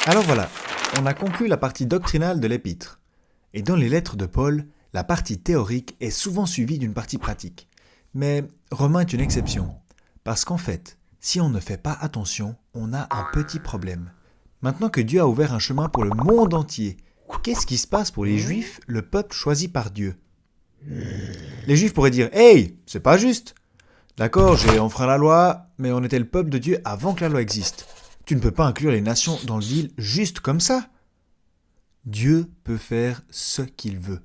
Alors voilà, on a conclu la partie doctrinale de l'épître. Et dans les lettres de Paul, la partie théorique est souvent suivie d'une partie pratique. Mais Romain est une exception. Parce qu'en fait, si on ne fait pas attention, on a un petit problème. Maintenant que Dieu a ouvert un chemin pour le monde entier, qu'est-ce qui se passe pour les Juifs, le peuple choisi par Dieu ? Les Juifs pourraient dire « Hey, c'est pas juste ! D'accord, j'ai enfreint la loi, mais on était le peuple de Dieu avant que la loi existe. Tu ne peux pas inclure les nations dans le deal juste comme ça. » Dieu peut faire ce qu'il veut.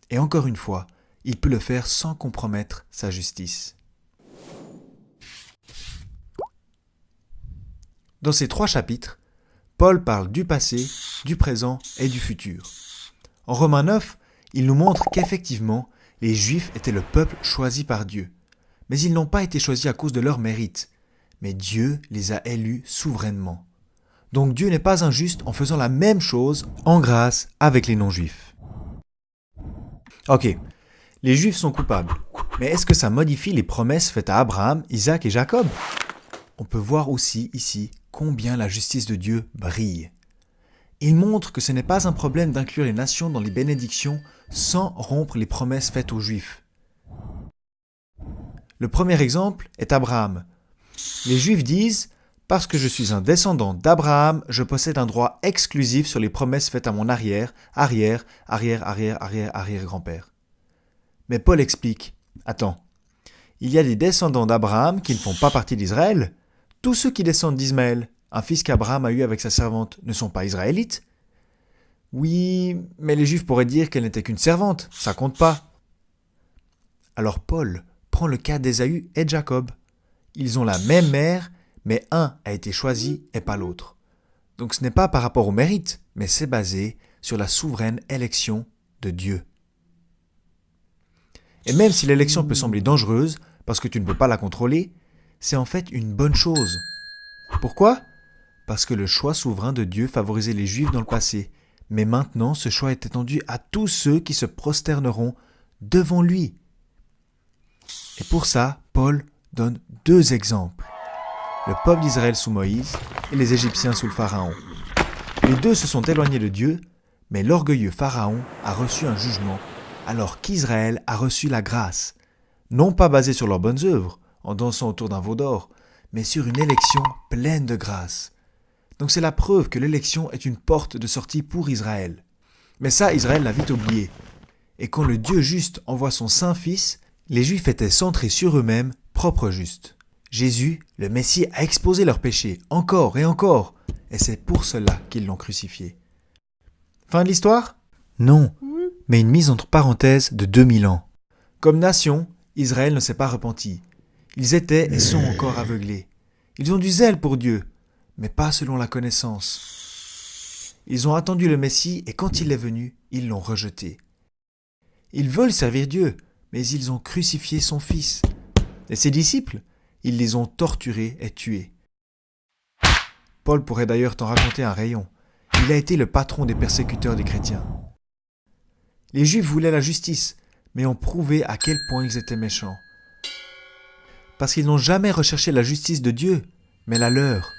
Et encore une fois, il peut le faire sans compromettre sa justice. Dans ces 3 chapitres, Paul parle du passé, du présent et du futur. En Romains 9, il nous montre qu'effectivement, les Juifs étaient le peuple choisi par Dieu. Mais ils n'ont pas été choisis à cause de leur mérite, mais Dieu les a élus souverainement. Donc Dieu n'est pas injuste en faisant la même chose en grâce avec les non-Juifs. Ok, les Juifs sont coupables, mais est-ce que ça modifie les promesses faites à Abraham, Isaac et Jacob ? On peut voir aussi ici combien la justice de Dieu brille. Il montre que ce n'est pas un problème d'inclure les nations dans les bénédictions sans rompre les promesses faites aux Juifs. Le premier exemple est Abraham. Les Juifs disent « Parce que je suis un descendant d'Abraham, je possède un droit exclusif sur les promesses faites à mon arrière-grand-père. » Mais Paul explique « Attends, il y a des descendants d'Abraham qui ne font pas partie d'Israël. Tous ceux qui descendent d'Ismaël, un fils qu'Abraham a eu avec sa servante, ne sont pas israélites. Oui, mais les Juifs pourraient dire qu'elle n'était qu'une servante, ça compte pas. » Alors Paul prend le cas d'Ésaü et de Jacob. Ils ont la même mère, mais un a été choisi et pas l'autre. Donc ce n'est pas par rapport au mérite, mais c'est basé sur la souveraine élection de Dieu. Et même si l'élection peut sembler dangereuse, parce que tu ne peux pas la contrôler, c'est en fait une bonne chose. Pourquoi ? Parce que le choix souverain de Dieu favorisait les Juifs dans le passé, mais maintenant ce choix est étendu à tous ceux qui se prosterneront devant lui. Et pour ça, Paul donne 2 exemples. Le peuple d'Israël sous Moïse et les Égyptiens sous le Pharaon. Les 2 se sont éloignés de Dieu, mais l'orgueilleux Pharaon a reçu un jugement, alors qu'Israël a reçu la grâce, non pas basée sur leurs bonnes œuvres, en dansant autour d'un veau d'or, mais sur une élection pleine de grâce. Donc c'est la preuve que l'élection est une porte de sortie pour Israël. Mais ça, Israël l'a vite oublié. Et quand le Dieu juste envoie son Saint-Fils, les Juifs étaient centrés sur eux-mêmes, propres justes. Jésus, le Messie, a exposé leurs péchés, encore et encore, et c'est pour cela qu'ils l'ont crucifié. Fin de l'histoire ? Non, mais une mise entre parenthèses de 2000 ans. Comme nation, Israël ne s'est pas repenti. Ils étaient et sont encore aveuglés. Ils ont du zèle pour Dieu, mais pas selon la connaissance. Ils ont attendu le Messie et quand il est venu, ils l'ont rejeté. Ils veulent servir Dieu, mais ils ont crucifié son Fils. Et ses disciples, ils les ont torturés et tués. Paul pourrait d'ailleurs t'en raconter un rayon. Il a été le patron des persécuteurs des chrétiens. Les Juifs voulaient la justice, mais ont prouvé à quel point ils étaient méchants. Parce qu'ils n'ont jamais recherché la justice de Dieu, mais la leur.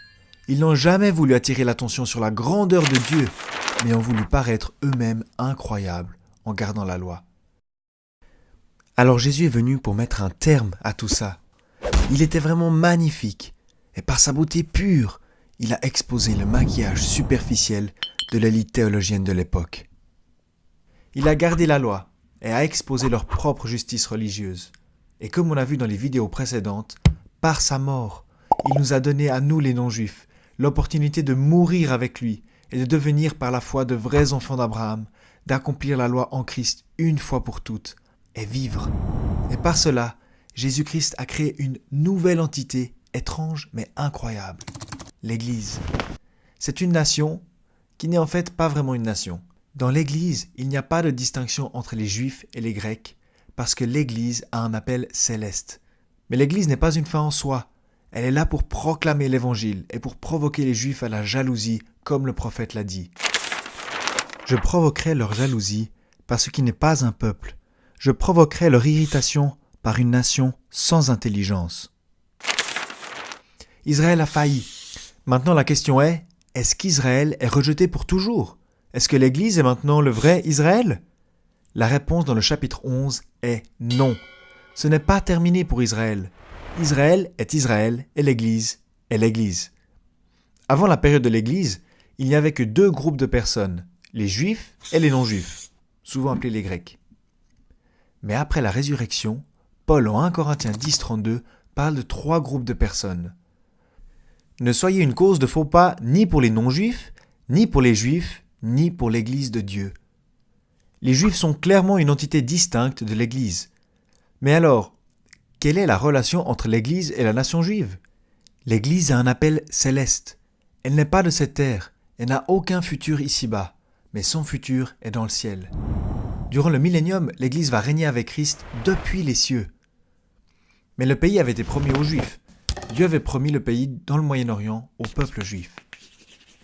Ils n'ont jamais voulu attirer l'attention sur la grandeur de Dieu, mais ont voulu paraître eux-mêmes incroyables en gardant la loi. Alors Jésus est venu pour mettre un terme à tout ça. Il était vraiment magnifique, et par sa beauté pure, il a exposé le maquillage superficiel de l'élite théologienne de l'époque. Il a gardé la loi et a exposé leur propre justice religieuse. Et comme on a vu dans les vidéos précédentes, par sa mort, il nous a donné à nous les non-juifs l'opportunité de mourir avec lui et de devenir par la foi de vrais enfants d'Abraham, d'accomplir la loi en Christ une fois pour toutes et vivre. Et par cela, Jésus-Christ a créé une nouvelle entité étrange mais incroyable, l'Église. C'est une nation qui n'est en fait pas vraiment une nation. Dans l'Église, il n'y a pas de distinction entre les Juifs et les Grecs, parce que l'Église a un appel céleste. Mais l'Église n'est pas une fin en soi. Elle est là pour proclamer l'Évangile et pour provoquer les Juifs à la jalousie, comme le prophète l'a dit. Je provoquerai leur jalousie par ce qui n'est pas un peuple. Je provoquerai leur irritation par une nation sans intelligence. Israël a failli. Maintenant la question est, est-ce qu'Israël est rejeté pour toujours? Est-ce que l'Église est maintenant le vrai Israël? La réponse dans le chapitre 11 est non. Ce n'est pas terminé pour Israël. Israël est Israël et l'Église est l'Église. Avant la période de l'Église, il n'y avait que deux groupes de personnes, les Juifs et les non-Juifs, souvent appelés les Grecs. Mais après la résurrection, Paul en 1 Corinthiens 10, 32 parle de trois groupes de personnes. Ne soyez une cause de faux pas ni pour les non-Juifs, ni pour les Juifs, ni pour l'Église de Dieu. Les Juifs sont clairement une entité distincte de l'Église. Mais alors, quelle est la relation entre l'Église et la nation juive? L'Église a un appel céleste. Elle n'est pas de cette terre, elle n'a aucun futur ici-bas, mais son futur est dans le ciel. Durant le millénium, l'Église va régner avec Christ depuis les cieux. Mais le pays avait été promis aux Juifs. Dieu avait promis le pays dans le Moyen-Orient au peuple juif.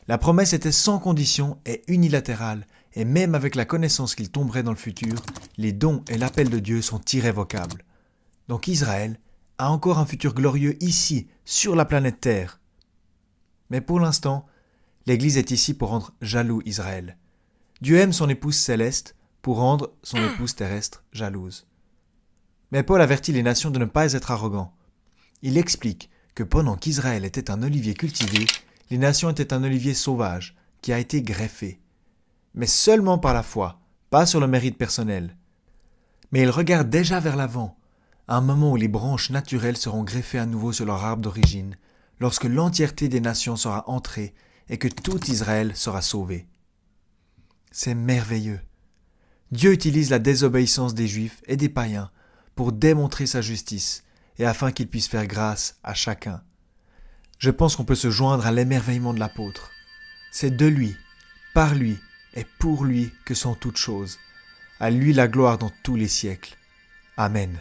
La promesse était sans condition et unilatérale, et même avec la connaissance qu'il tomberait dans le futur, les dons et l'appel de Dieu sont irrévocables. Donc Israël a encore un futur glorieux ici, sur la planète Terre. Mais pour l'instant, l'Église est ici pour rendre jaloux Israël. Dieu aime son épouse céleste pour rendre son épouse terrestre jalouse. Mais Paul avertit les nations de ne pas être arrogants. Il explique que pendant qu'Israël était un olivier cultivé, les nations étaient un olivier sauvage qui a été greffé. Mais seulement par la foi, pas sur le mérite personnel. Mais il regarde déjà vers l'avant, à un moment où les branches naturelles seront greffées à nouveau sur leur arbre d'origine, lorsque l'entièreté des nations sera entrée et que tout Israël sera sauvé. C'est merveilleux. Dieu utilise la désobéissance des Juifs et des païens pour démontrer sa justice et afin qu'il puisse faire grâce à chacun. Je pense qu'on peut se joindre à l'émerveillement de l'apôtre. C'est de lui, par lui et pour lui que sont toutes choses. À lui la gloire dans tous les siècles. Amen.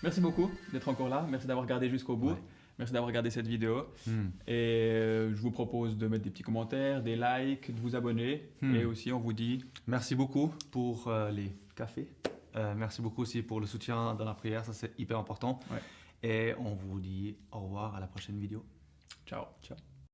Merci beaucoup d'être encore là. Merci d'avoir regardé jusqu'au bout. Ouais. Merci d'avoir regardé cette vidéo. Et je vous propose de mettre des petits commentaires, des likes, de vous abonner. Et aussi, on vous dit... Merci beaucoup pour les cafés. Merci beaucoup aussi pour le soutien dans la prière. Ça, c'est hyper important. Ouais. Et on vous dit au revoir à la prochaine vidéo. Ciao. Ciao.